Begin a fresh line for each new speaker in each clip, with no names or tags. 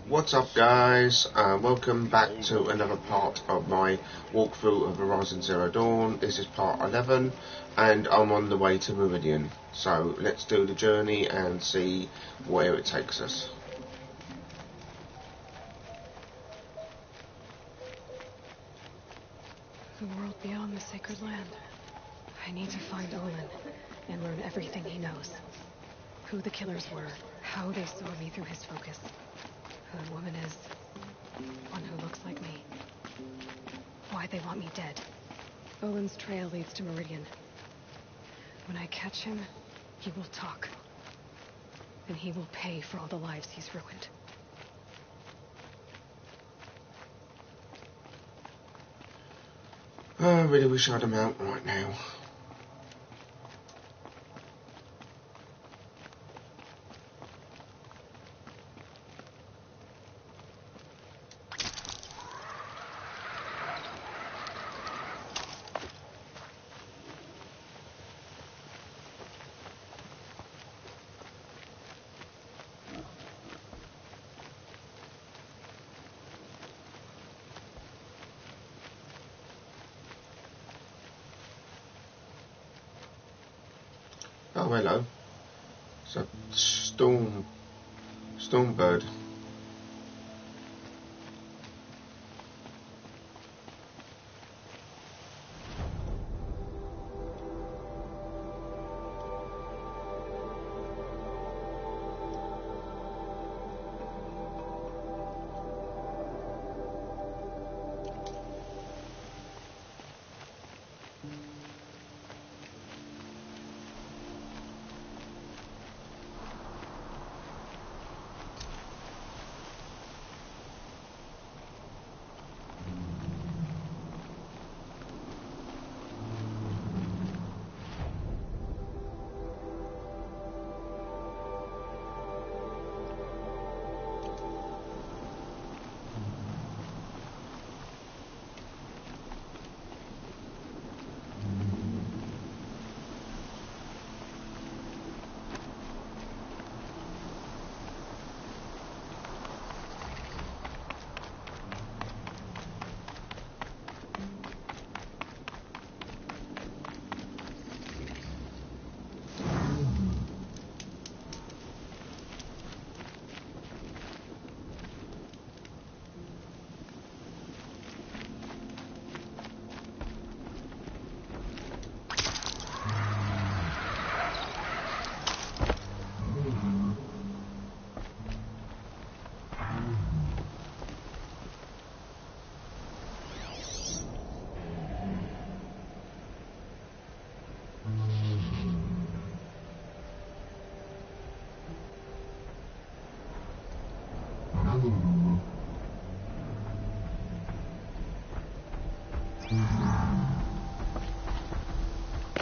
What's up, guys? Welcome back to another part of my walkthrough of Horizon Zero Dawn. This is part 11 and I'm on the way to Meridian. So let's do the journey and see where it takes us.
The world beyond the sacred land. I need to find Olin and learn everything he knows. Who the killers were, how they saw me through his focus. Who the woman is. One who looks like me. Why they want me dead. Olin's trail leads to Meridian. When I catch him, he will talk. And he will pay for all the lives he's ruined.
I really wish I'd him out right now. Oh, hello. It's a Stormbird.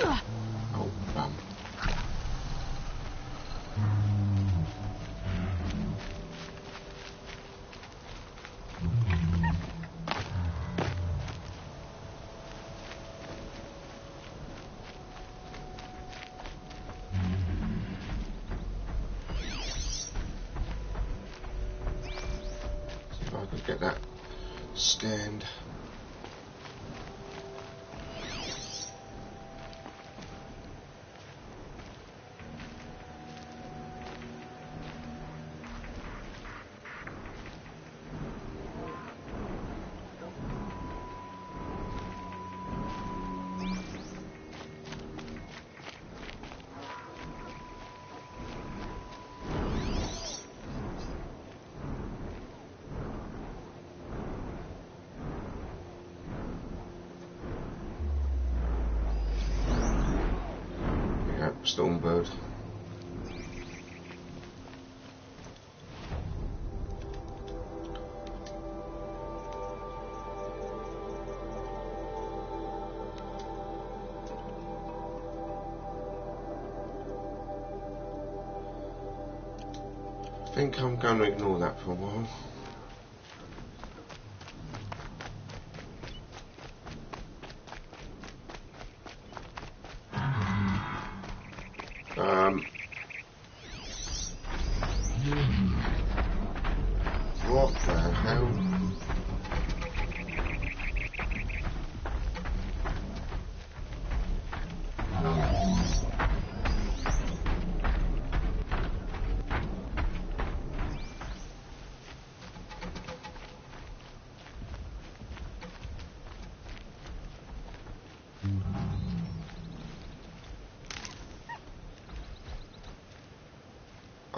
Oh, bum. See if I can get that scanned. Stormbird. I think I'm going to ignore that for a while.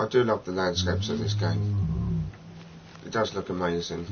I do love the landscapes of this game. It does look amazing.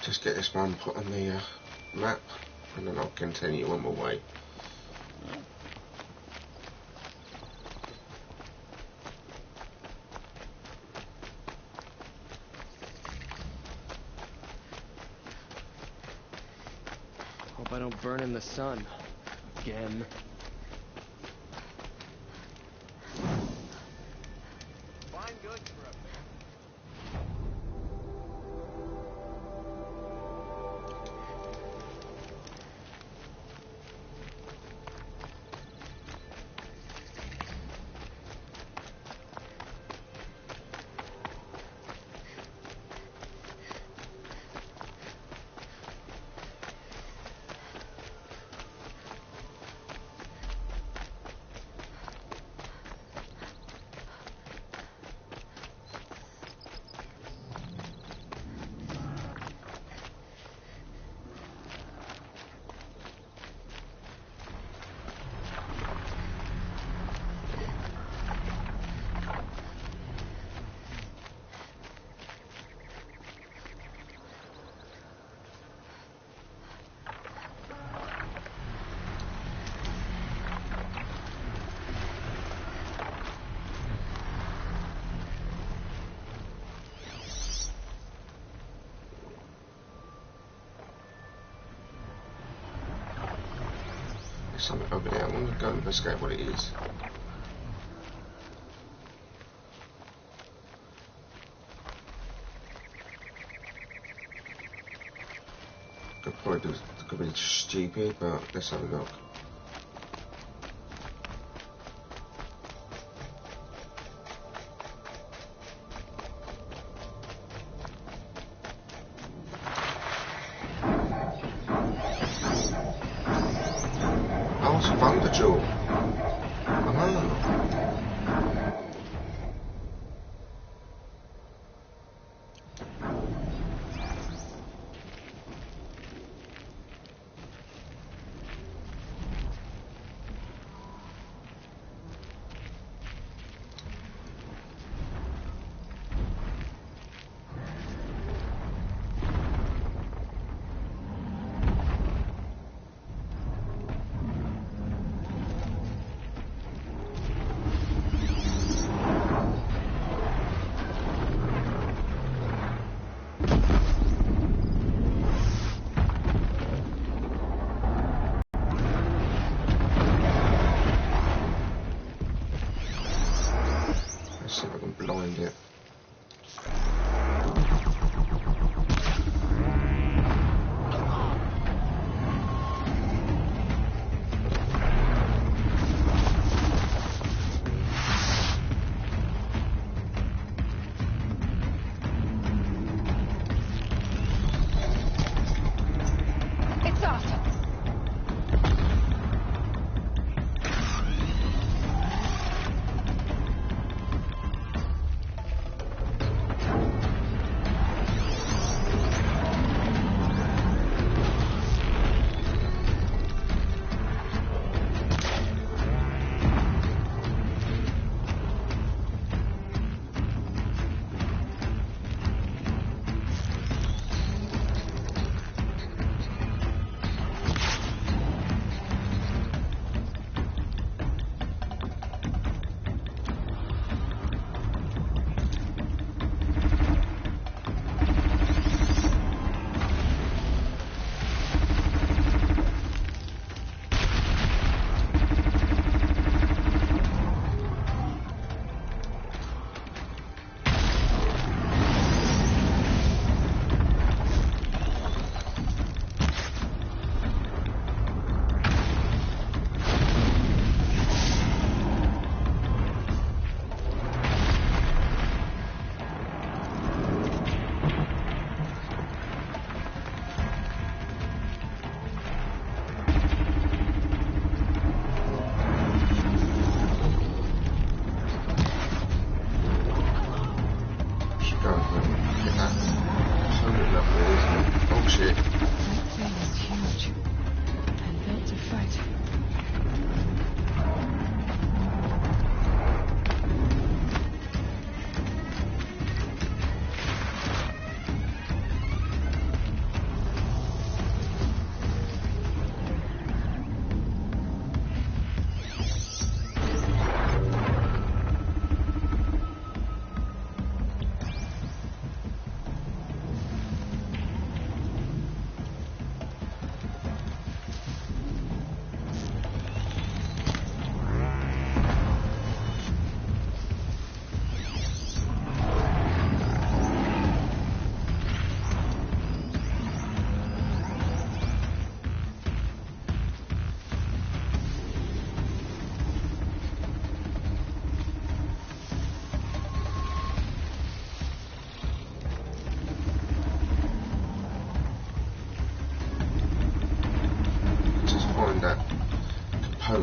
Just get this one put on the map, and then I'll continue on my way.
Hope I don't burn in the sun again.
Fine goods for a
Something over there. I want to go investigate what it is. Could be stupid, but let's have a look. Oh, it's Thunderjaw.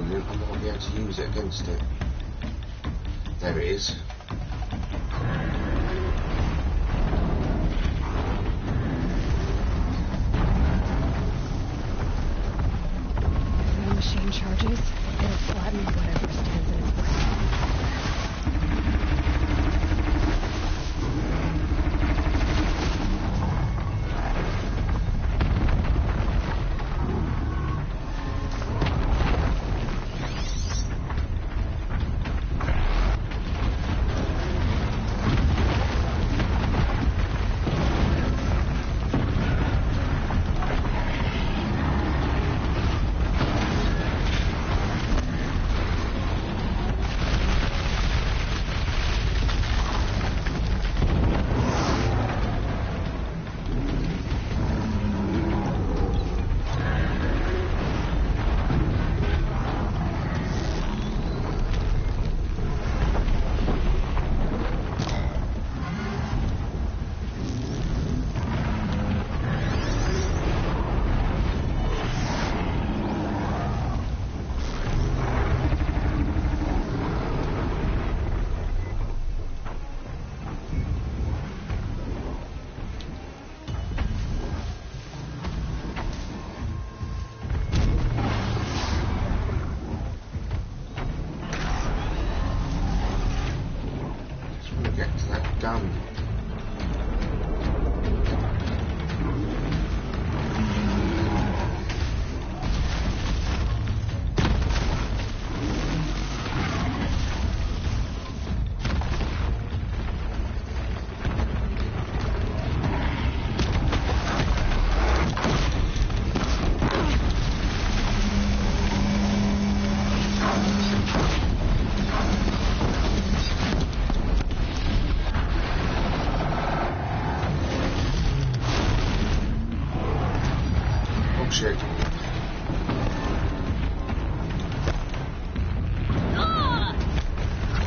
moment I might be able to use it against it. There it is.
If the machine charges, it'll flatten whatever stands in its way.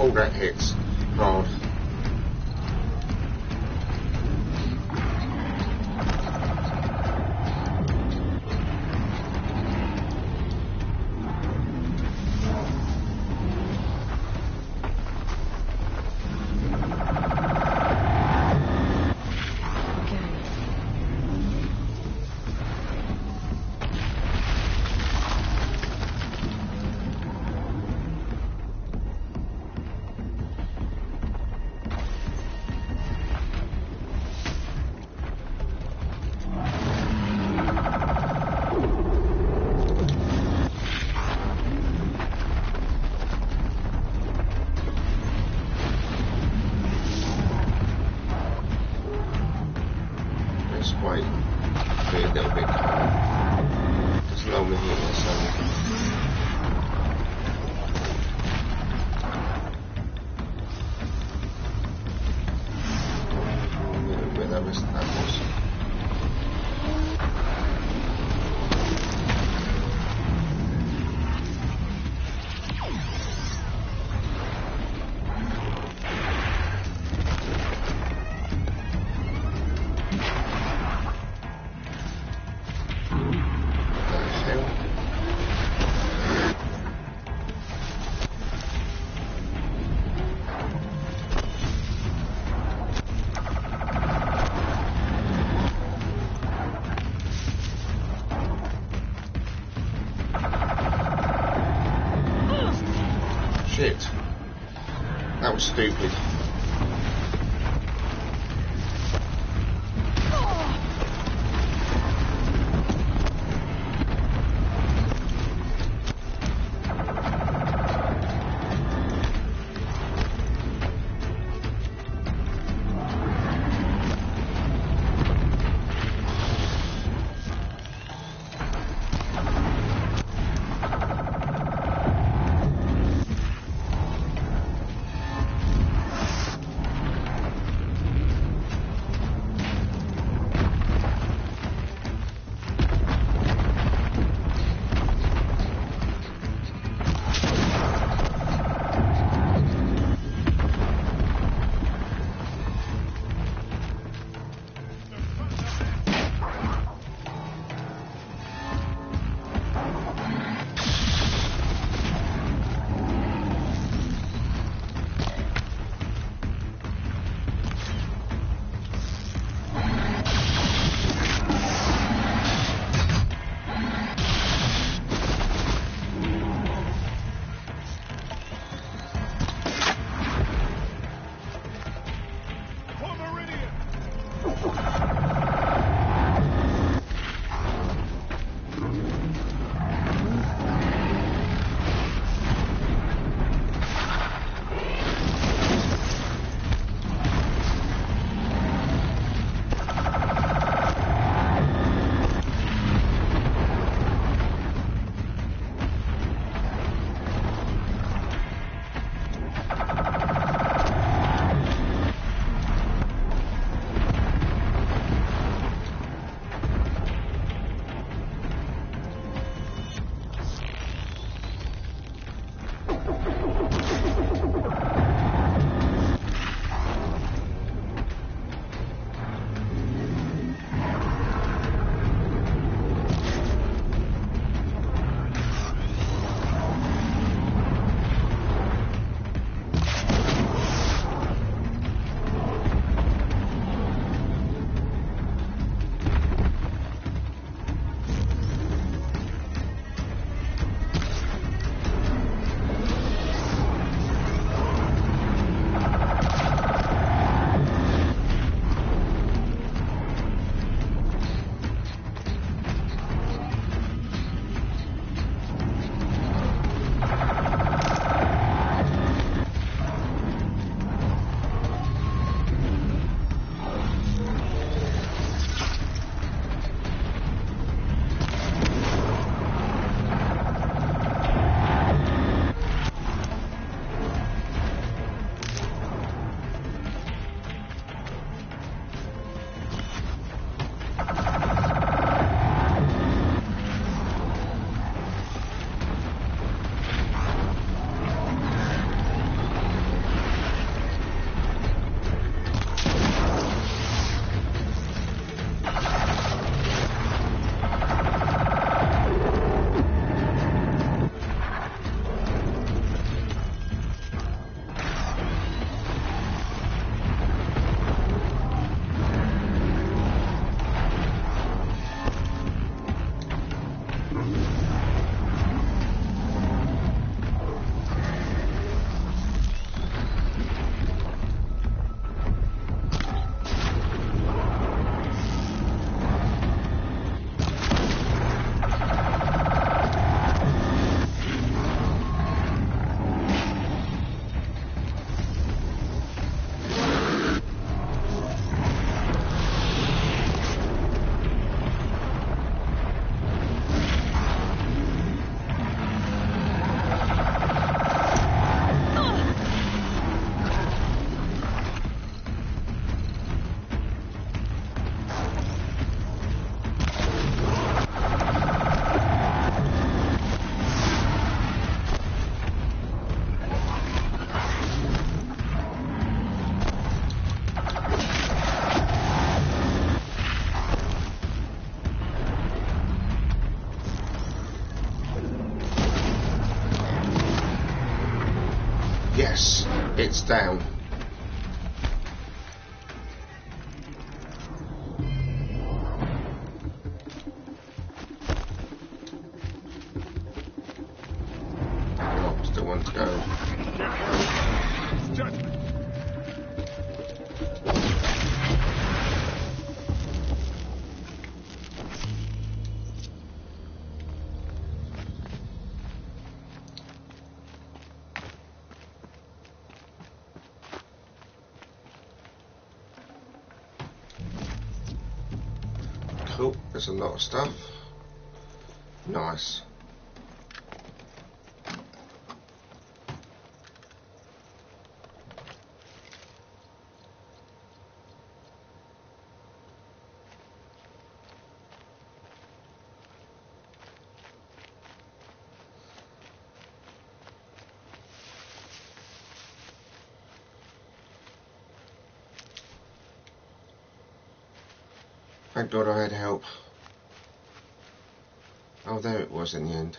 Oh, that hits hard. Quite a little bit calm. Just allow me here a little bit of rest of that was. Shit. That was stupid. It's down. Oh, still one to go. Cool, there's a lot of stuff. Nice. Thank God I had help. Oh, there it was in the end.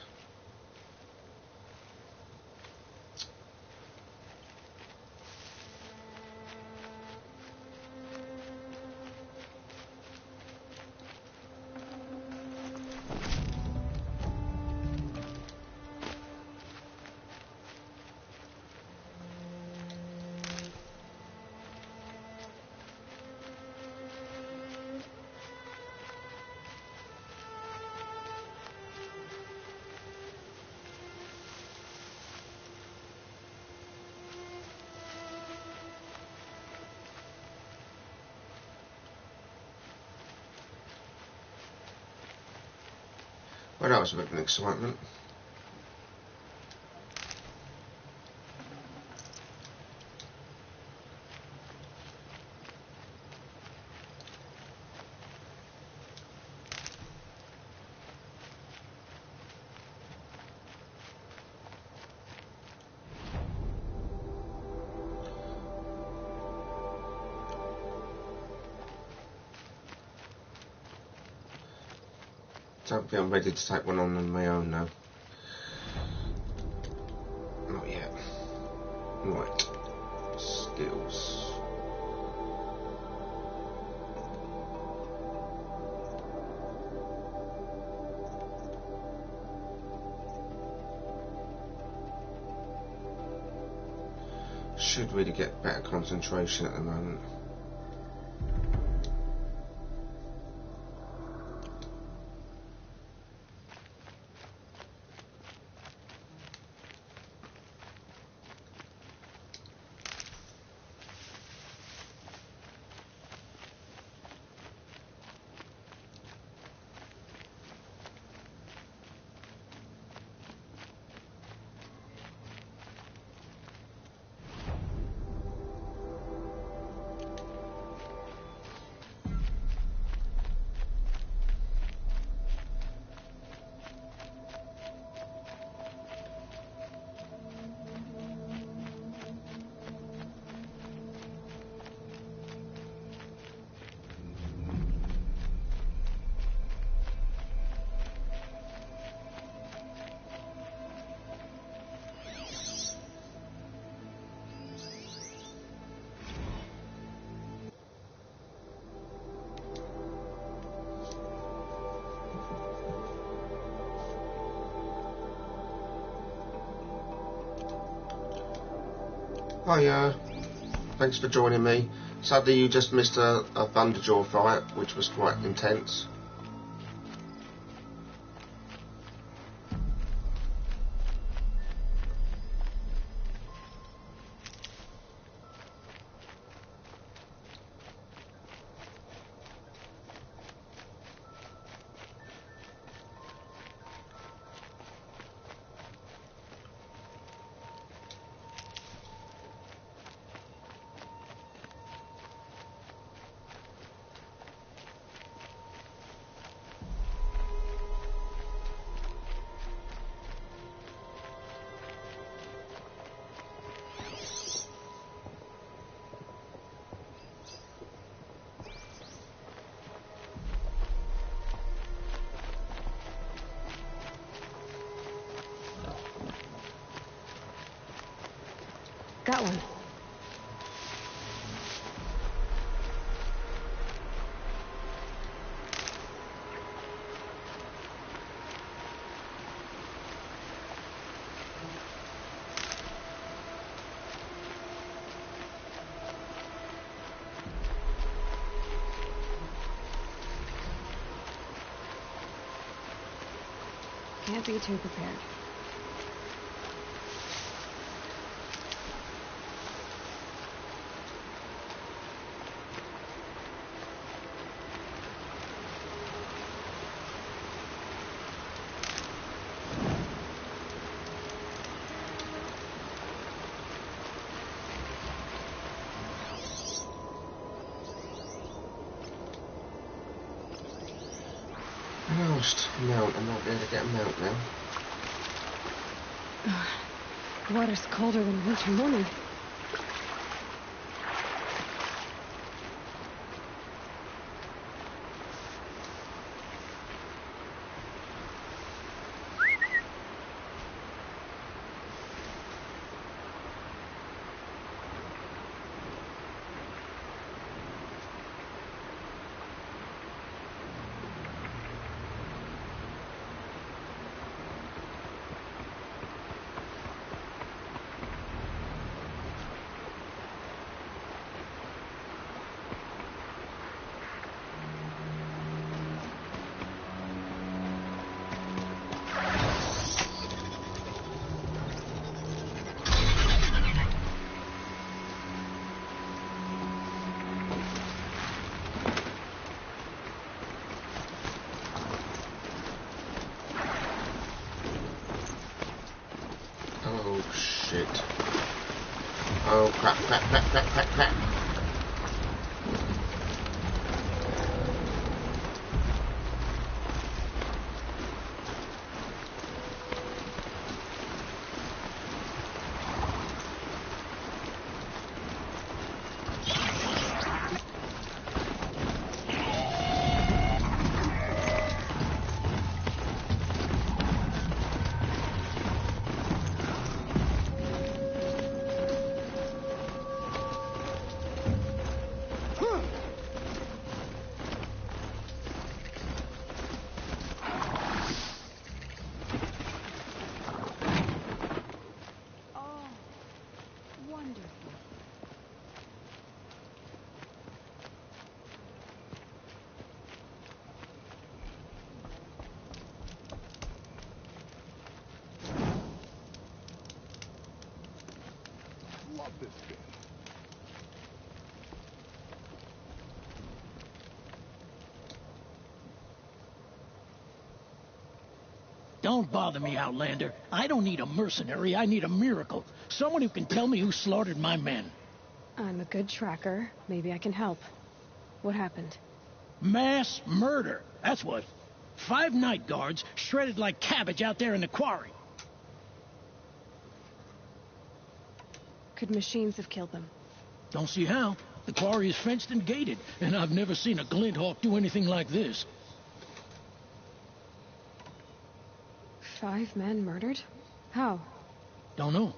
Well, that was a bit of an excitement. Don't think I'm ready to take one on my own now. Not yet. Right. Skills. Should really get better concentration at the moment. Hiya, thanks for joining me. Sadly you just missed a Thunderjaw fight, which was quite intense.
Got one. Can't be too prepared.
Last mount. I might be able to get a mount now.
The water's colder than winter morning.
Oh shit. Oh crap, crap, crap, crap, crap, crap.
Love this game.
Don't bother me, Outlander. I don't need a mercenary, I need a miracle. Someone who can tell me who slaughtered my men.
I'm a good tracker. Maybe I can help. What happened?
Mass murder, that's what. 5 night guards shredded like cabbage out there in the quarry.
Could machines have killed them?
Don't see how. The quarry is fenced and gated, and I've never seen a Glinthawk do anything like this.
5 men murdered? How?
Don't know.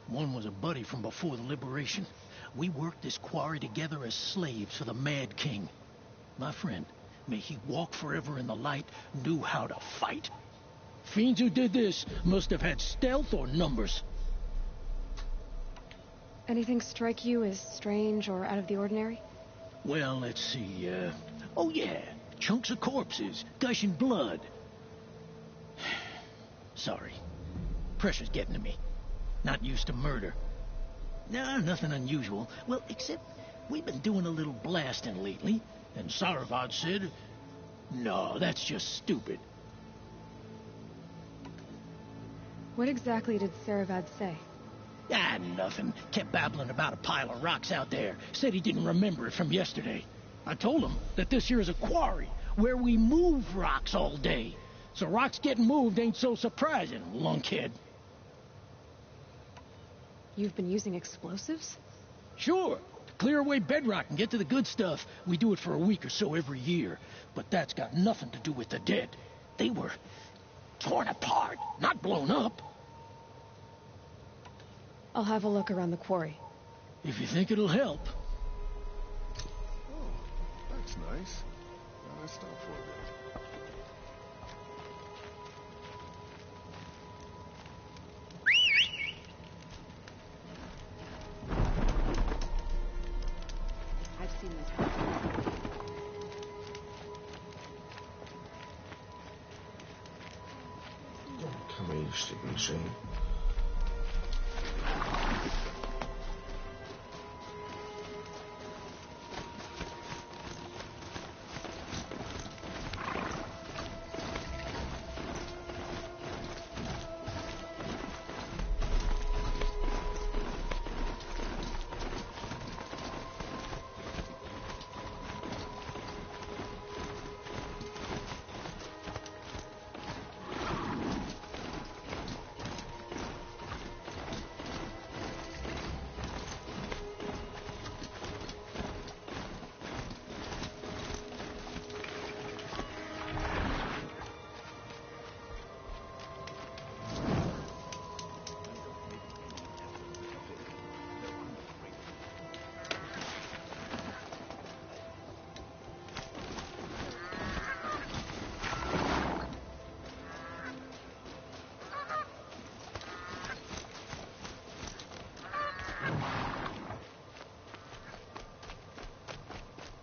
One was a buddy from before the liberation. We worked this quarry together as slaves for the Mad King. My friend, may he walk forever in the light, knew how to fight. Fiends who did this must have had stealth or numbers.
Anything strike you as strange or out of the ordinary?
Well, let's see, oh yeah, chunks of corpses, gushing blood. Sorry. Pressure's getting to me. Not used to murder. Nah, nothing unusual. Well, except we've been doing a little blasting lately, and Saravad said, no, that's just stupid.
What exactly did Saravad say?
Ah, nothing. Kept babbling about a pile of rocks out there. Said he didn't remember it from yesterday. I told him that this here is a quarry, where we move rocks all day. So rocks getting moved ain't so surprising, lunkhead.
You've been using explosives?
Sure, to clear away bedrock and get to the good stuff. We do it for a week or so every year. But that's got nothing to do with the dead. They were torn apart, not blown up.
I'll have a look around the quarry.
If you think it'll help.
Oh, that's nice. Now let's stop for a bit.
I've seen this happen.
Come here, you stupid machine.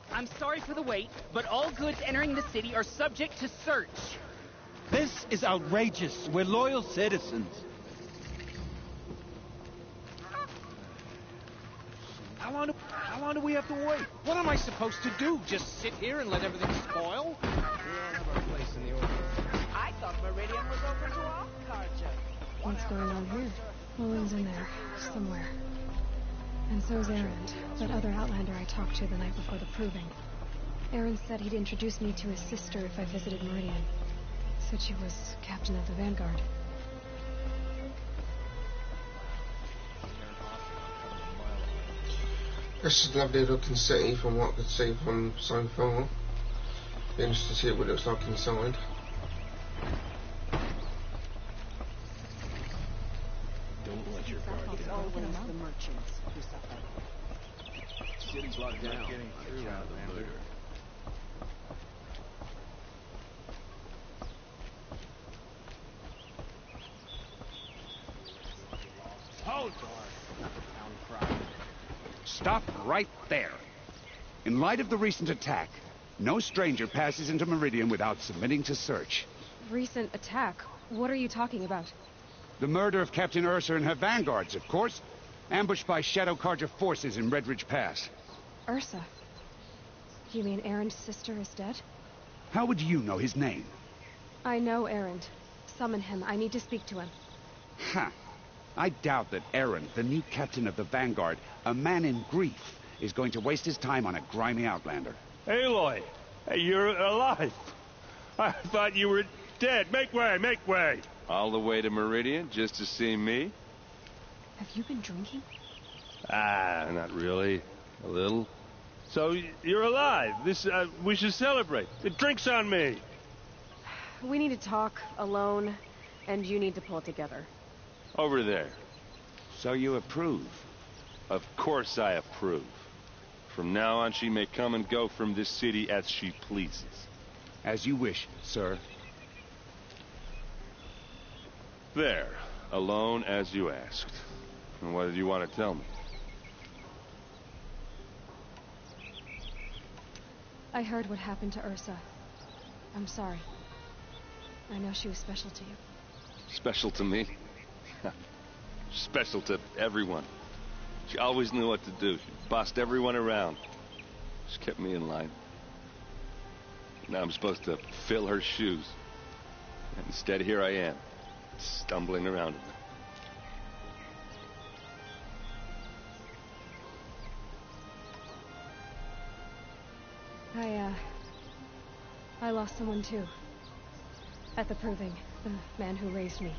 I'm sorry for the wait, but all goods entering the city are subject to search.
This is outrageous. We're loyal citizens.
How long do we have to wait? What am I supposed to do? Just sit here and let everything spoil?
We all have our place in the order.
I thought Meridian was open to all culture.
What's going on here? Olin's in there, somewhere. And so's Erend, that other Outlander I talked to the night before the proving. Erend said he'd introduce me to his sister if I visited Meridian. Said she was captain of the Vanguard.
This is a lovely looking city from what I could see from so far. Be interested to see what it looks like inside.
Don't let your guard down.
Always the merchants who suffer.
City's locked down. Getting through out the looter.
Hold! Stop right there. In light of the recent attack, no stranger passes into Meridian without submitting to search.
Recent attack? What are you talking about?
The murder of Captain Ursa and her vanguards, of course. Ambushed by Shadow Carja forces in Redridge Pass.
Ursa? You mean Erend's sister is dead?
How would you know his name?
I know Erend. Summon him. I need to speak to him.
Ha! I doubt that Erend, the new captain of the Vanguard, a man in grief, is going to waste his time on a grimy outlander.
Aloy! Hey, you're alive! I thought you were dead. Make way, make way!
All the way to Meridian just to see me?
Have you been drinking?
Ah, not really. A little. So, you're alive. We should celebrate. The drink's on me.
We need to talk, alone, and you need to pull it together.
Over there.
So you approve?
Of course I approve. From now on, she may come and go from this city as she pleases.
As you wish, sir.
There. Alone as you asked. And what did you want to tell me?
I heard what happened to Ursa. I'm sorry. I know she was special to you.
Special to me? Special to everyone. She always knew what to do. She bossed everyone around. She kept me in line. Now I'm supposed to fill her shoes. And instead, here I am, stumbling around in them.
I lost someone too. At the proving, the man who raised me.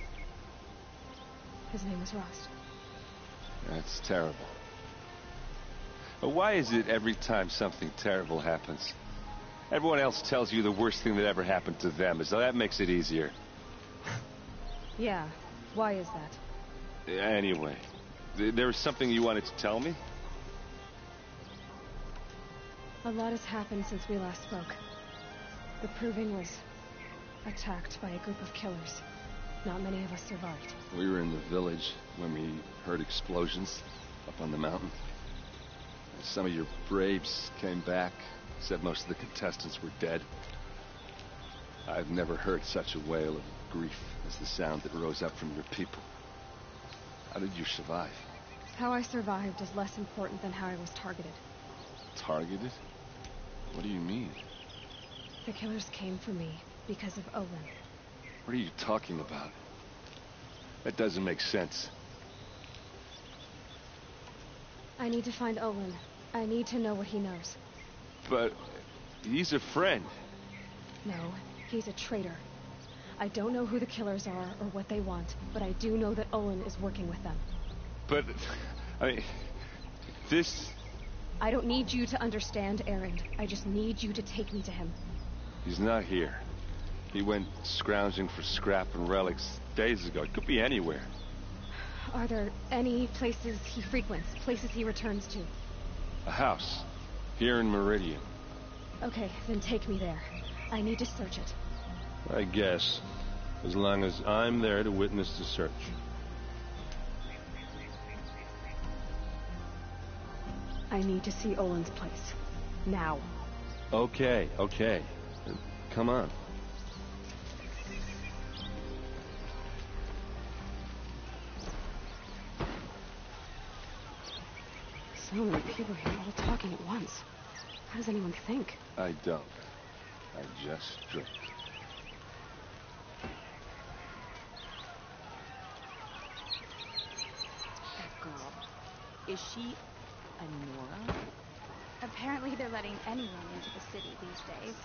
His name was Rost.
That's terrible. But why is it every time something terrible happens, everyone else tells you the worst thing that ever happened to them, as though that makes it easier?
Yeah, why is that?
Anyway, there was something you wanted to tell me?
A lot has happened since we last spoke. The proving was attacked by a group of killers. Not many of us survived.
We were in the village when we heard explosions up on the mountain. Some of your braves came back, said most of the contestants were dead. I've never heard such a wail of grief as the sound that rose up from your people. How did you survive?
How I survived is less important than how I was targeted.
Targeted? What do you mean?
The killers came for me because of Olin.
What are you talking about? That doesn't make sense.
I need to find Olin. I need to know what he knows.
But he's a friend.
No, he's a traitor. I don't know who the killers are or what they want, but I do know that Olin is working with them.
But, I mean, this...
I don't need you to understand, Erend. I just need you to take me to him.
He's not here. He went scrounging for scrap and relics days ago. He could be anywhere.
Are there any places he frequents, places he returns to?
A house. Here in Meridian.
Okay, then take me there. I need to search it.
I guess. As long as I'm there to witness the search.
I need to see Olin's place. Now.
Okay, okay. Come on.
So many people here all talking at once. How does anyone think?
I don't. I just drink.
That girl. Is she a Nora? Apparently they're letting anyone into the city these days.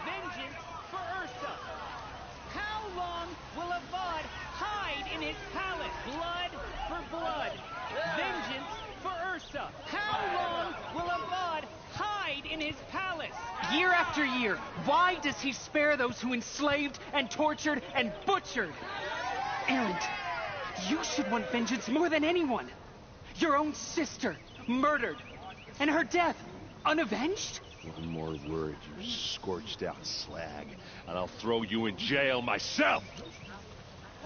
Vengeance for Ursa! How long will Avad hide in his palace? Blood for blood. Vengeance for Ursa! How long will Avad hide in his palace?
Year after year, why does he spare those who enslaved and tortured and butchered? Erend, you should want vengeance more than anyone. Your own sister, murdered, and her death, unavenged?
One more word, you scorched out slag, and I'll throw you in jail myself!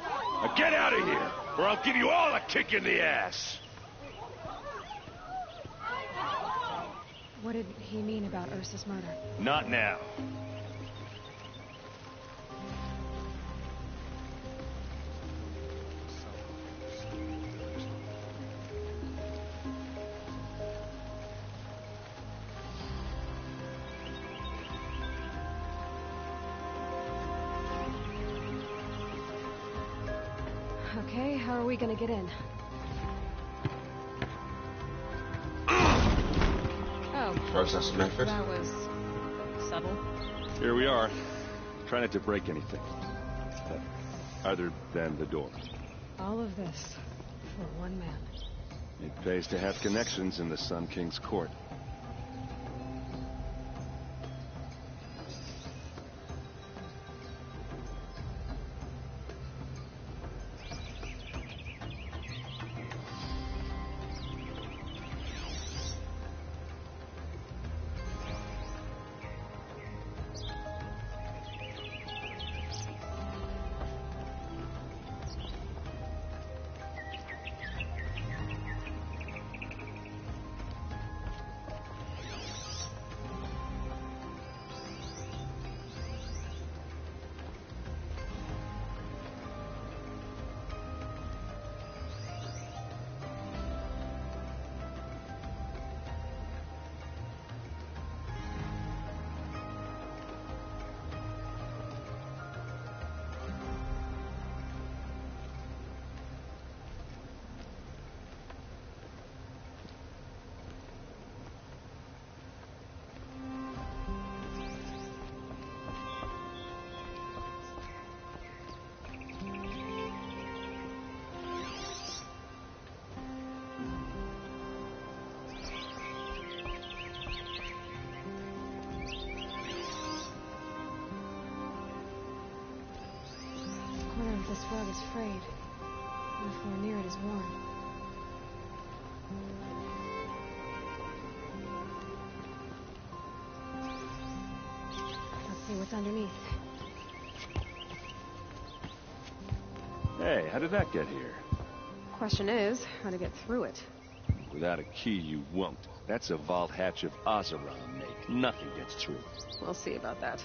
Now get out of here, or I'll give you all a kick in the ass!
What did he mean about Ursa's murder?
Not now.
Okay, how are we gonna get in? Oh.
Process method.
That was subtle.
Here we are. Try not to break anything. Other than the door.
All of this for one man.
It pays to have connections in the Sun King's court.
This rug is frayed. The floor near it is worn. Let's see what's underneath.
Hey, how did that get here?
Question is, how to get through it.
Without a key, you won't. That's a vault hatch of Ozeron make. Nothing gets through.
We'll see about that.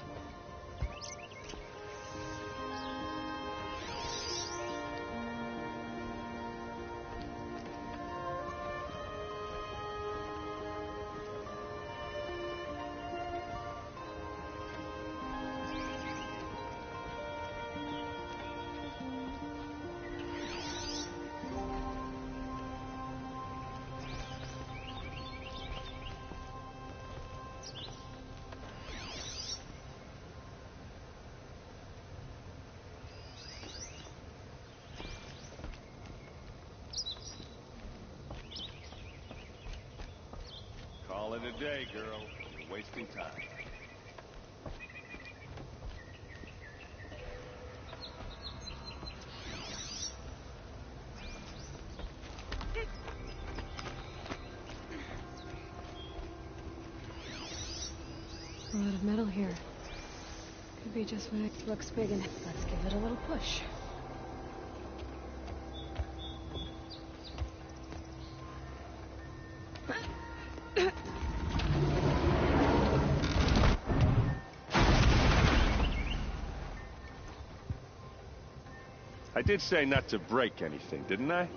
Call it a day, girl. You're wasting time.
A lot of metal here. Could be just when it looks big and let's give it a little push.
I did say not to break anything, didn't I?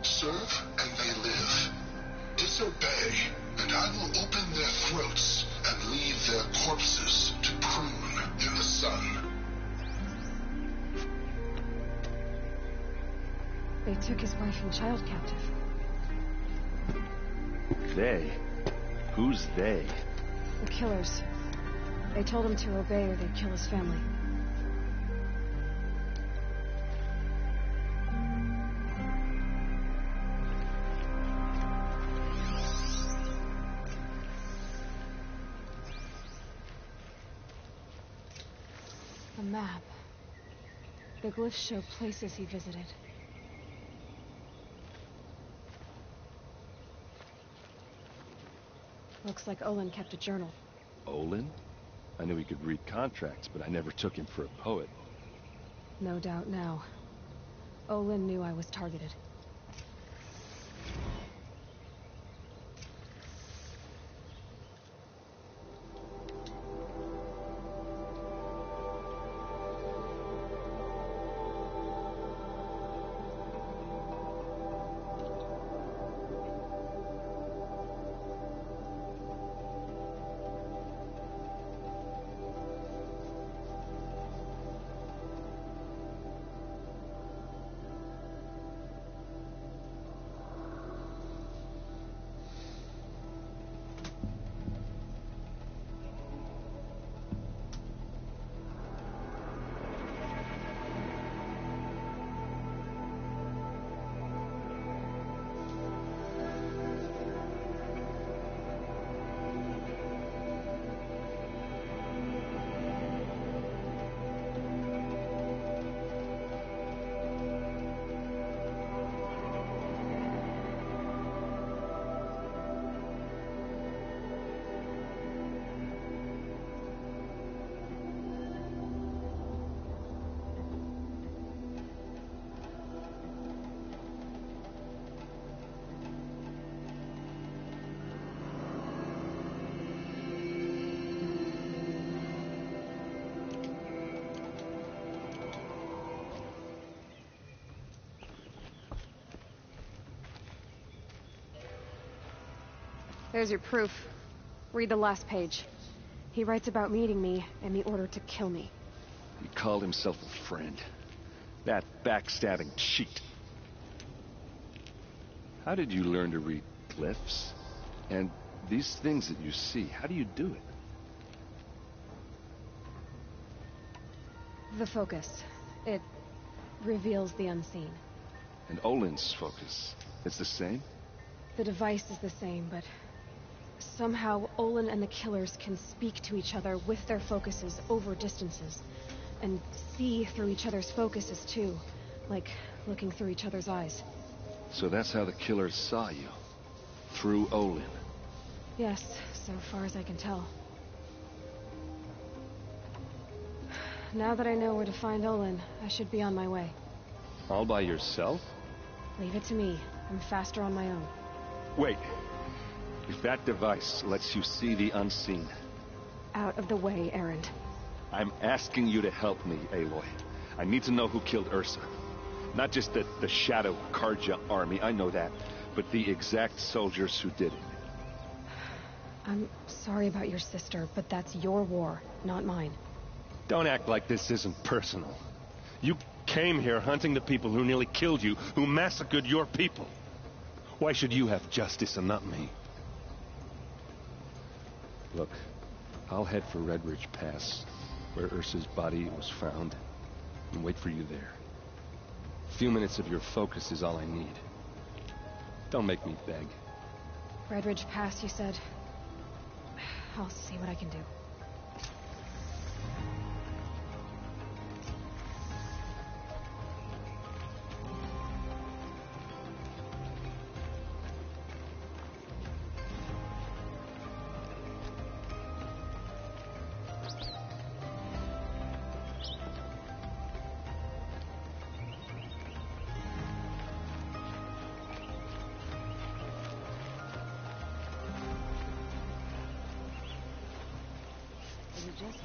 Serve and they live. Disobey, and I will open their throats and leave their corpses to prune in the sun.
They took his wife and child captive.
They? Who's they?
The killers. They told him to obey or they'd kill his family. A map. The glyphs show places he visited. Looks like Olin kept a journal.
Olin? I knew he could read contracts, but I never took him for a poet.
No doubt now. Olin knew I was targeted. There's your proof. Read the last page. He writes about meeting me and the order to kill me.
He called himself a friend. That backstabbing cheat. How did you learn to read glyphs? And these things that you see, how do you do it?
The focus. It reveals the unseen.
And Olin's focus, it's the same?
The device is the same, but somehow Olin and the killers can speak to each other with their focuses over distances. And see through each other's focuses, too. Like looking through each other's eyes.
So that's how the killers saw you. Through Olin.
Yes, so far as I can tell. Now that I know where to find Olin, I should be on my way.
All by yourself?
Leave it to me. I'm faster on my own.
Wait. If that device lets you see the unseen...
Out of the way, Erend.
I'm asking you to help me, Aloy. I need to know who killed Ursa. Not just the Shadow Karja army, I know that, but the exact soldiers who did it.
I'm sorry about your sister, but that's your war, not mine.
Don't act like this isn't personal. You came here hunting the people who nearly killed you, who massacred your people. Why should you have justice and not me?
Look, I'll head for Red Ridge Pass, where Ursa's body was found, and wait for you there. A few minutes of your focus is all I need. Don't make me beg.
Red Ridge Pass, you said? I'll see what I can do.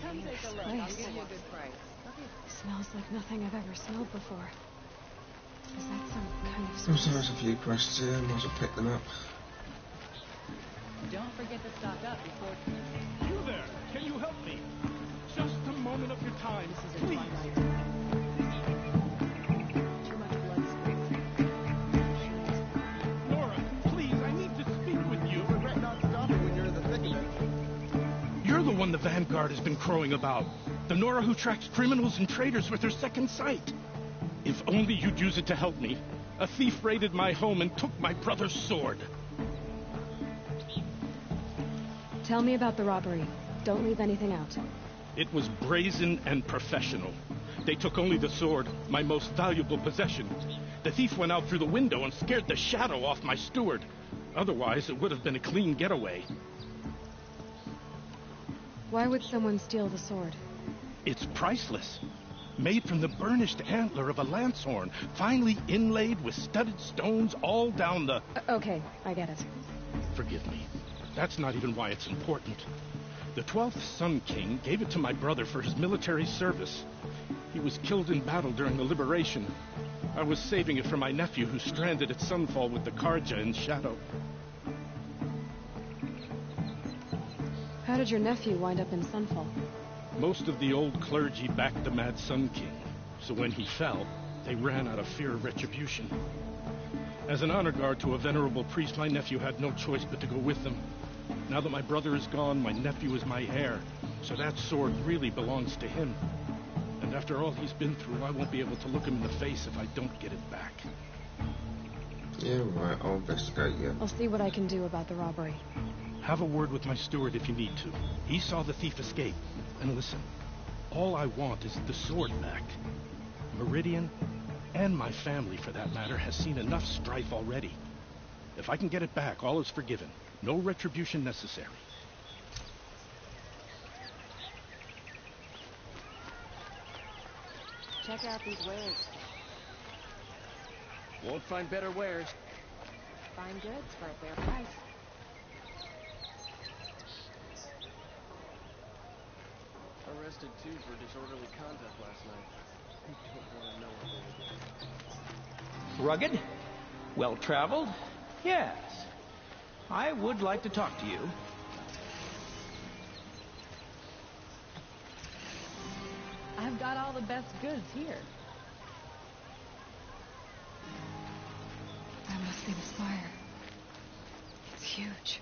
Come take a look. I'll give you a good price.
Smells like nothing I've ever smelled before. Is that some kind of...
Also, there's a few quests here, might as well pick them up.
Don't forget to stock up before...
You there! Can you help me? Just a moment of your time, please.
Too much blood spilled.
Nora, please, I need to speak with you.
Regret not stopping when you're in the thick of it.
You're the one the Vanguard has been crowing about. The Nora who tracks criminals and traitors with her second sight.
If only you'd use it to help me. A thief raided my home and took my brother's sword.
Tell me about the robbery. Don't leave anything out.
It was brazen and professional. They took only the sword, my most valuable possession. The thief went out through the window and scared the shadow off my steward. Otherwise, it would have been a clean getaway.
Why would someone steal the sword?
It's priceless. Made from the burnished antler of a lancehorn, finely inlaid with studded stones all down the...
Okay, I get it.
Forgive me. That's not even why it's important. The 12th Sun King gave it to my brother for his military service. He was killed in battle during the Liberation. I was saving it for my nephew who's stranded at Sunfall with the Karja in Shadow.
How did your nephew wind up in Sunfall?
Most of the old clergy backed the Mad Sun King, so when he fell, they ran out of fear of retribution. As an honor guard to a venerable priest, my nephew had no choice but to go with them. Now that my brother is gone, my nephew is my heir, so that sword really belongs to him. And after all he's been through, I won't be able to look him in the face if I don't get it back.
Yeah, right, I'll investigate you.
I'll see what I can do about the robbery.
Have a word with my steward if you need to. He saw the thief escape. And listen, all I want is the sword back. Meridian, and my family for that matter, has seen enough strife already. If I can get it back, all is forgiven. No retribution necessary.
Check out these wares.
Won't find better wares.
Fine goods for a fair price.
Arrested two for disorderly conduct last night. I don't want to know what they were doing.
Rugged? Well-traveled? Yes. I would like to talk to you.
I've got all the best goods here.
That must be the spire. It's huge.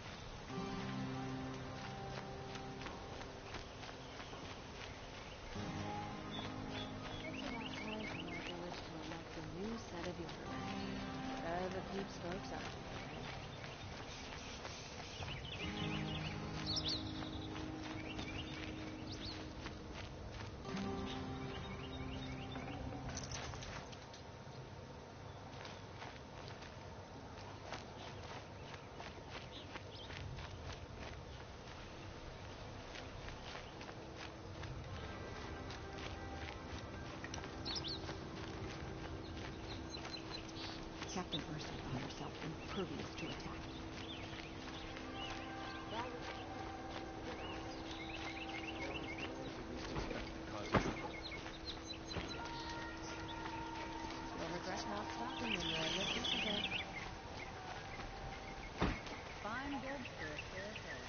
Captain Ursa found herself impervious to attack. You'll regret not stopping when you're a little ahead. Fine goods for a fair price.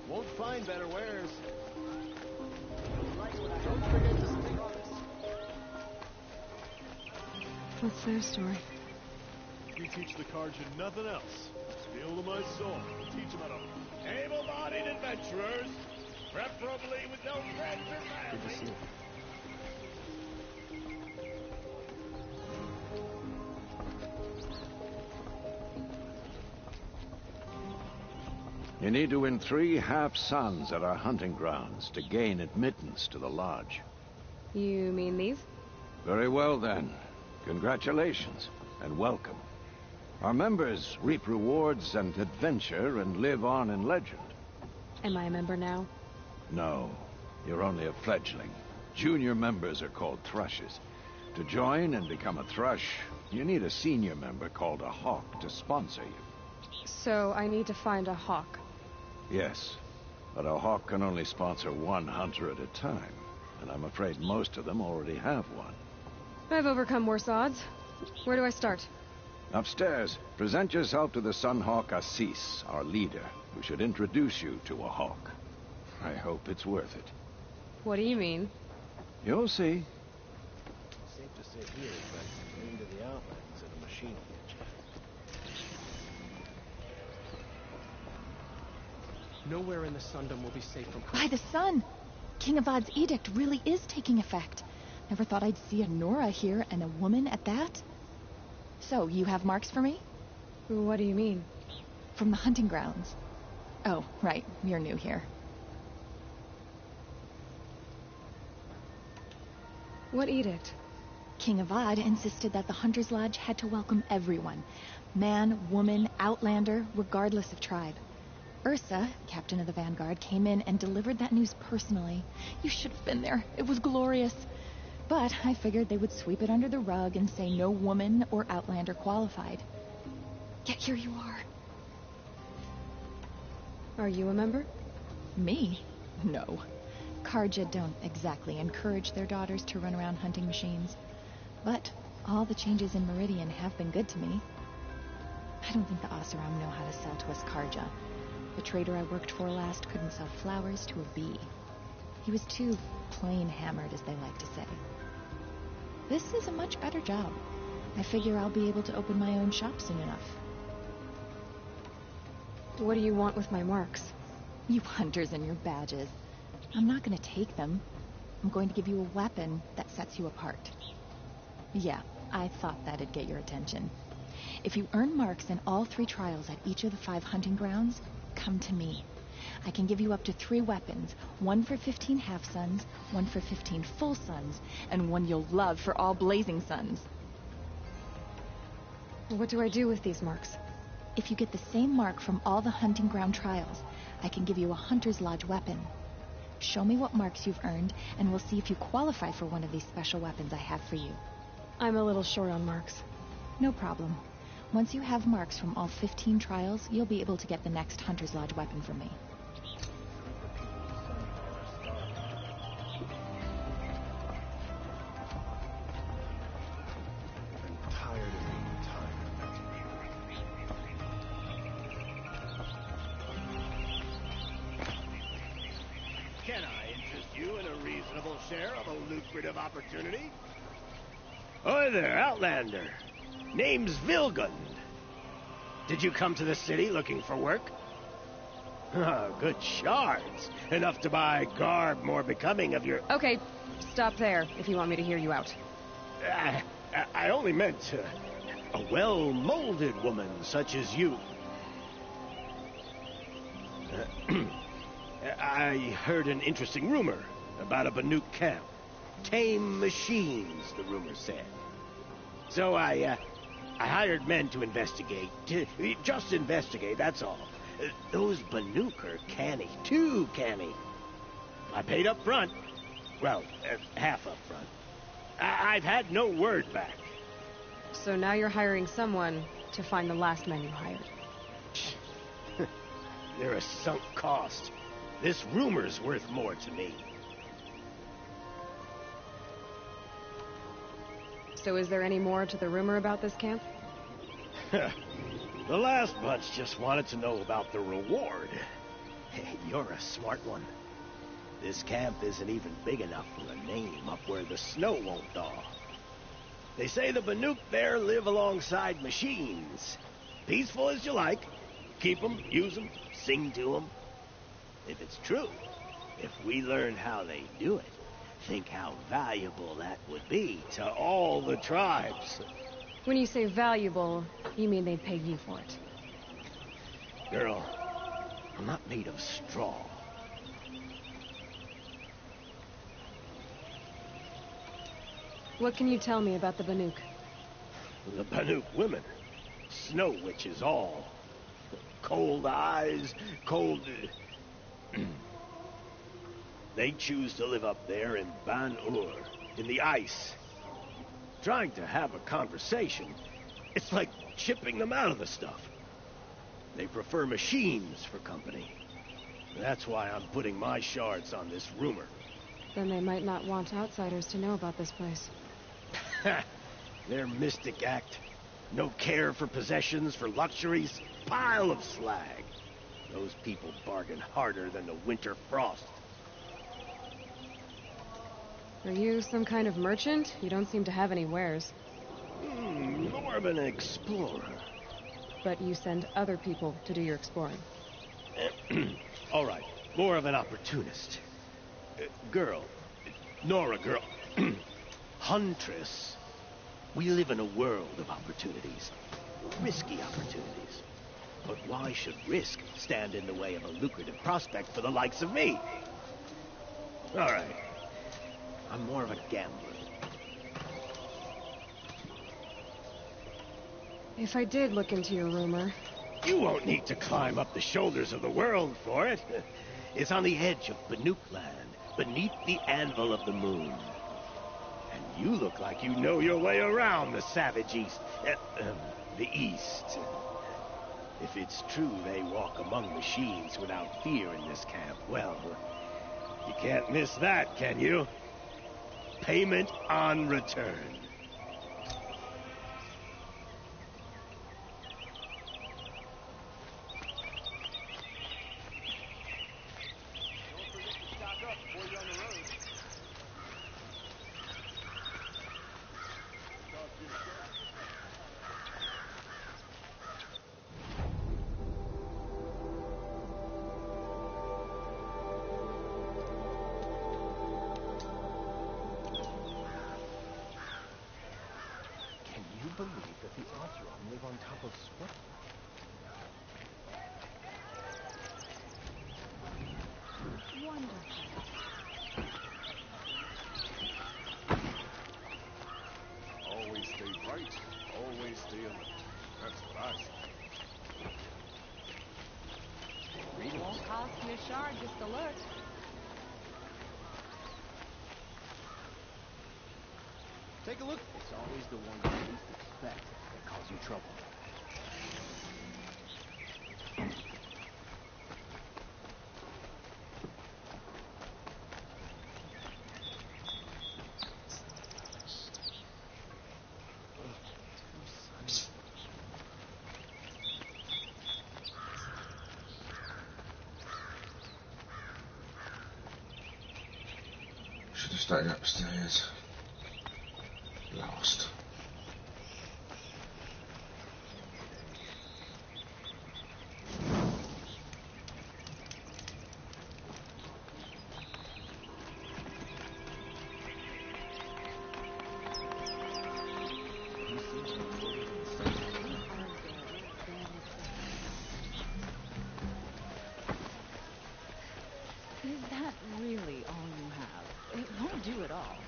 Won't find better wares. Don't forget to stay honest.
What's their story?
You teach the Karja nothing else. Steel to my soul. Teach them how to able-bodied adventurers, preferably with no friends or family.
Good to see you.
You need to win 3 half-suns at our hunting grounds to gain admittance to the lodge.
You mean these?
Very well, then. Congratulations, and welcome. Our members reap rewards and adventure and live on in legend.
Am I a member now?
No, you're only a fledgling. Junior members are called thrushes. To join and become a thrush, you need a senior member called a hawk to sponsor you.
So I need to find a hawk.
Yes, but a hawk can only sponsor 1 hunter at a time, and I'm afraid most of them already have one.
I've overcome worse odds. Where do I start?
Upstairs, present yourself to the Sunhawk Assis, our leader, who should introduce you to a hawk. I hope it's worth it.
What do you mean?
You'll see.
Safe to say here is back into the outlands at a machine pitch.
Nowhere in the Sundom will be safe from...
By the sun! King Avad's edict really is taking effect. Never thought I'd see a Nora here, and a woman at that. So, you have marks for me?
What do you mean?
From the hunting grounds. Oh, right. You're new here.
What edict?
King Avad insisted that the Hunter's Lodge had to welcome everyone. Man, woman, outlander, regardless of tribe. Ursa, captain of the Vanguard, came in and delivered that news personally. You should have been there. It was glorious. But I figured they would sweep it under the rug and say no woman or outlander qualified. Yet here you are.
Are you a member?
Me? No. Karja don't exactly encourage their daughters to run around hunting machines. But all the changes in Meridian have been good to me. I don't think the Oseram know how to sell to us Karja. The trader I worked for last couldn't sell flowers to a bee. He was too plain hammered, as they like to say. This is a much better job. I figure I'll be able to open my own shop soon enough.
What do you want with my marks?
You hunters and your badges. I'm not going to take them. I'm going to give you a weapon that sets you apart. Yeah, I thought that'd get your attention. If you earn marks in all 3 trials at each of the 5 hunting grounds, come to me. I can give you up to 3 weapons, 1 for 15 half-suns, 1 for 15 full suns, and 1 you'll love for all blazing suns.
What do I do with these marks?
If you get the same mark from all the hunting ground trials, I can give you a Hunter's Lodge weapon. Show me what marks you've earned, and we'll see if you qualify for one of these special weapons I have for you.
I'm a little short on marks.
No problem. Once you have marks from all 15 trials, you'll be able to get the next Hunter's Lodge weapon from me.
I'm tired of being tired.
Can I interest you in a reasonable share of a lucrative opportunity?
Hi there, Outlander. Name's Vilgund. Did you come to the city looking for work? Oh, good shards. Enough to buy garb more becoming of your...
Okay, stop there if you want me to hear you out.
I only meant a well-molded woman such as you. I heard an interesting rumor about a Banuk camp. Tame machines, the rumor said. So I hired men to investigate. Just investigate, that's all. Those Banuk are canny, too canny. I paid up front. Well, half up front. I've had no word back.
So now you're hiring someone to find the last man you hired.
They're a sunk cost. This rumor's worth more to me.
So is there any more to the rumor about this camp?
The last bunch just wanted to know about the reward. You're a smart one. This camp isn't even big enough for a name up where the snow won't thaw. They say the Banuk there live alongside machines. Peaceful as you like. Keep them, use them, sing to them. If it's true, if we learn how they do it, think how valuable that would be to all the tribes.
When you say valuable, you mean they'd pay you for it.
Girl, I'm not made of straw.
What can you tell me about the Banuk?
The Banuk women. Snow witches all. Cold eyes, cold... They choose to live up there in Ban-Ur, in the ice. Trying to have a conversation, it's like chipping them out of the stuff. They prefer machines for company. That's why I'm putting my shards on this rumor.
Then they might not want outsiders to know about this place.
Their mystic act. No care for possessions, for luxuries. Pile of slag. Those people bargain harder than the winter frost.
Are you some kind of merchant? You don't seem to have any wares.
More of an explorer.
But you send other people to do your exploring.
All right, more of an opportunist. Girl. Nora, girl. Huntress. We live in a world of opportunities. Risky opportunities. But why should risk stand in the way of a lucrative prospect for the likes of me? All right. I'm more of a gambler.
If I did look into your rumor...
You won't need to climb up the shoulders of the world for it. It's on the edge of Banuk land, beneath the anvil of the moon. And you look like you know your way around the savage east. The east. If it's true they walk among machines without fear in this camp, well, you can't miss that, can you? Payment on return.
Believe that the Oseram live on top of sweat.
Wonderful.
Always stay bright, always stay alert. That's what I say.
It won't cost you a shard just to look.
Take a look. It's always the ones you least expect that cause you trouble.
Should have stayed upstairs. Lost.
Is that really all you have? It won't do it all.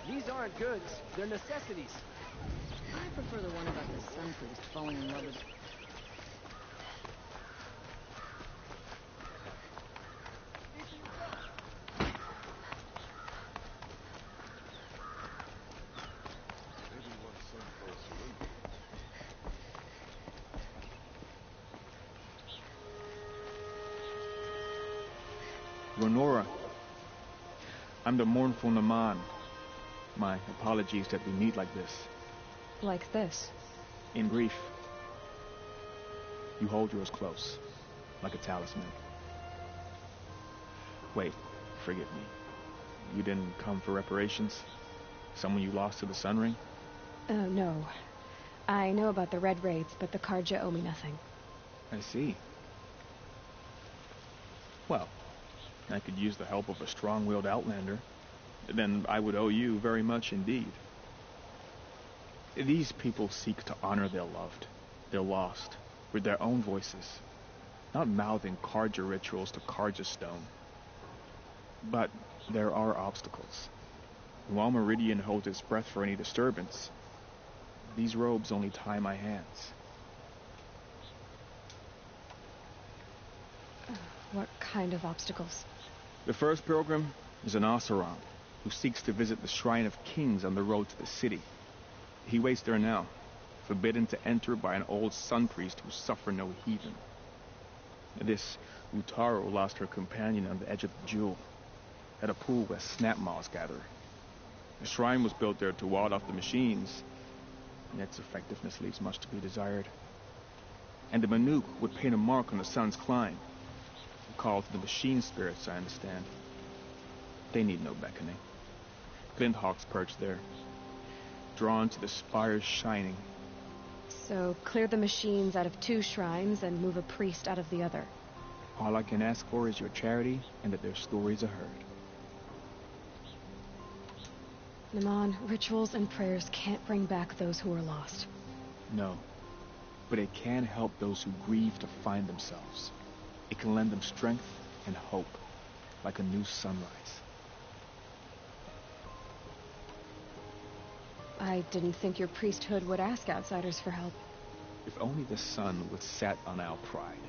These aren't goods, they're necessities.
prefer the one about the sun priest falling in love with...
Lenora, I'm the mournful Naman. My apologies that we meet like this.
Like this?
In grief. You hold yours close, like a talisman. Wait, forgive me. You didn't come for reparations? Someone you lost to the Sun Ring?
No. I know about the Red Raids, but the Karja owe me nothing.
I see. Well, I could use the help of a strong-willed outlander. Then I would owe you very much indeed. These people seek to honor their loved, their lost, with their own voices, not mouthing Karja rituals to Karja stone. But there are obstacles. While Meridian holds its breath for any disturbance, these robes only tie my hands.
What kind of obstacles?
The first pilgrim is an Oseram who seeks to visit the Shrine of Kings on the road to the city. He waits there now, forbidden to enter by an old sun priest who suffer no heathen. This Utaro lost her companion on the edge of the jewel, at a pool where snap moths gather. The shrine was built there to ward off the machines, and its effectiveness leaves much to be desired. And the Manuk would paint a mark on the sun's climb, a call to the machine spirits, I understand. They need no beckoning. Glint hawks perch there, drawn to the spires shining.
So clear the machines out of 2 shrines and move a priest out of the other.
All I can ask for is your charity and that their stories are heard.
Naman, rituals and prayers can't bring back those who are lost.
No, but it can help those who grieve to find themselves. It can lend them strength and hope, like a new sunrise.
I didn't think your priesthood would ask outsiders for help.
If only the sun would set on our pride.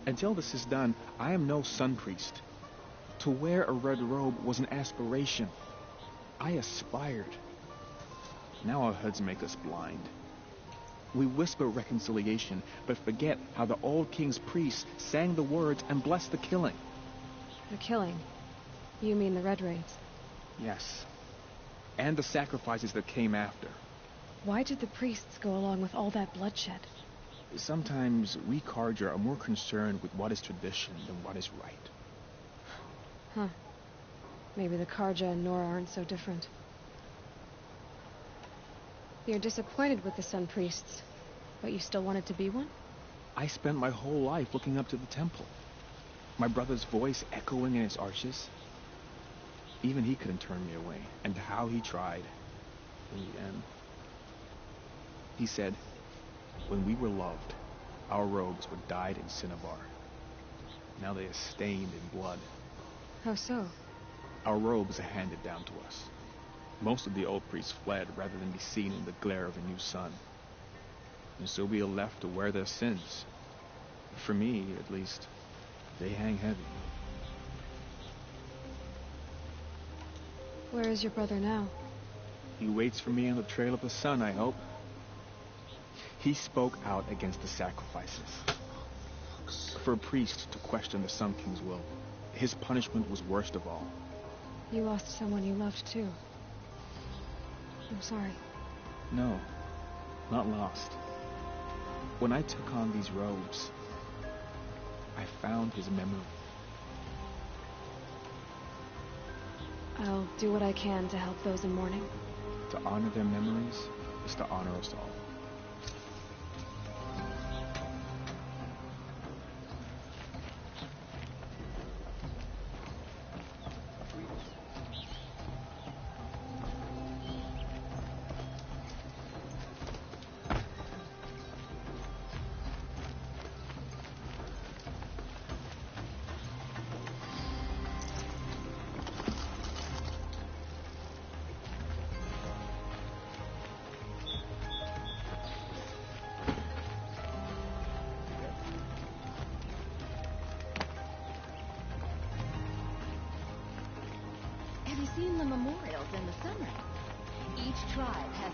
Until this is done, I am no sun priest. To wear a red robe was an aspiration. I aspired. Now our hoods make us blind. We whisper reconciliation, but forget how the old king's priests sang the words and blessed the killing.
The killing? You mean the Red Raids?
Yes. And the sacrifices that came after.
Why did the priests go along with all that bloodshed?
Sometimes we Karja are more concerned with what is tradition than what is right.
Huh. Maybe the Karja and Nora aren't so different. You're disappointed with the Sun Priests, but you still wanted to be one?
I spent my whole life looking up to the temple. My brother's voice echoing in its arches. Even he couldn't turn me away, and how he tried in the end. He said, when we were loved, our robes were dyed in cinnabar. Now they are stained in blood.
How so?
Our robes are handed down to us. Most of the old priests fled rather than be seen in the glare of a new sun. And so we are left to wear their sins. For me, at least, they hang heavy.
Where is your brother now?
He waits for me on the trail of the sun, I hope. He spoke out against the sacrifices. For a priest to question the Sun King's will, his punishment was worst of all.
You lost someone you loved, too. I'm sorry.
No, not lost. When I took on these robes, I found his memory.
I'll do what I can to help those in mourning.
To honor their memories is to honor us all.
you seen the memorials in the summer? Each tribe has...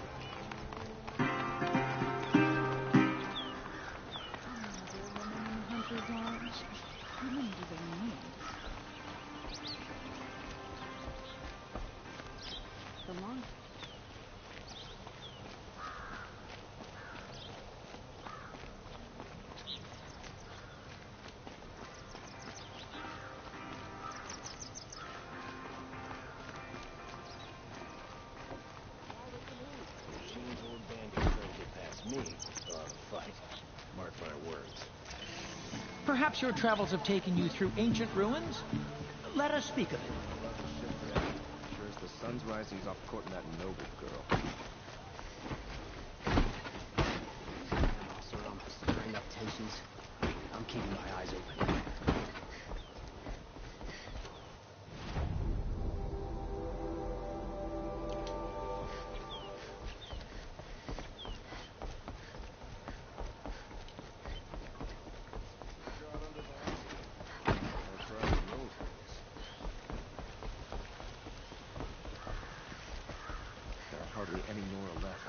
Hunter's Lodge. How many do they need? The long...
Perhaps your travels have taken you through ancient ruins? Let us speak of it.
Sure as the sun's rising, he's off courting that noble girl.
Also, I'm stirring up tensions. I'm keeping my eyes open.
Hardly any Nora left.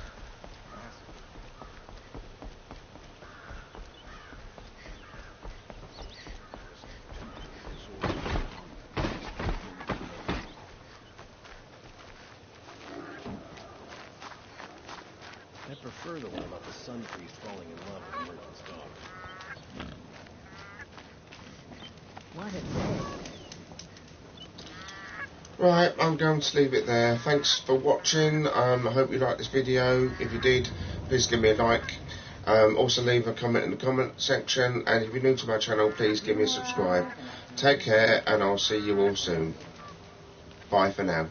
I prefer the one about the Sun Priest falling in love with Merchant's daughter.
What a day.
Right, I'm going to leave it there. Thanks for watching. I hope you liked this video. If you did, please give me a like. Also leave a comment in the comment section, and if you're new to my channel, please give me a subscribe. Take care, and I'll see you all soon. Bye for now.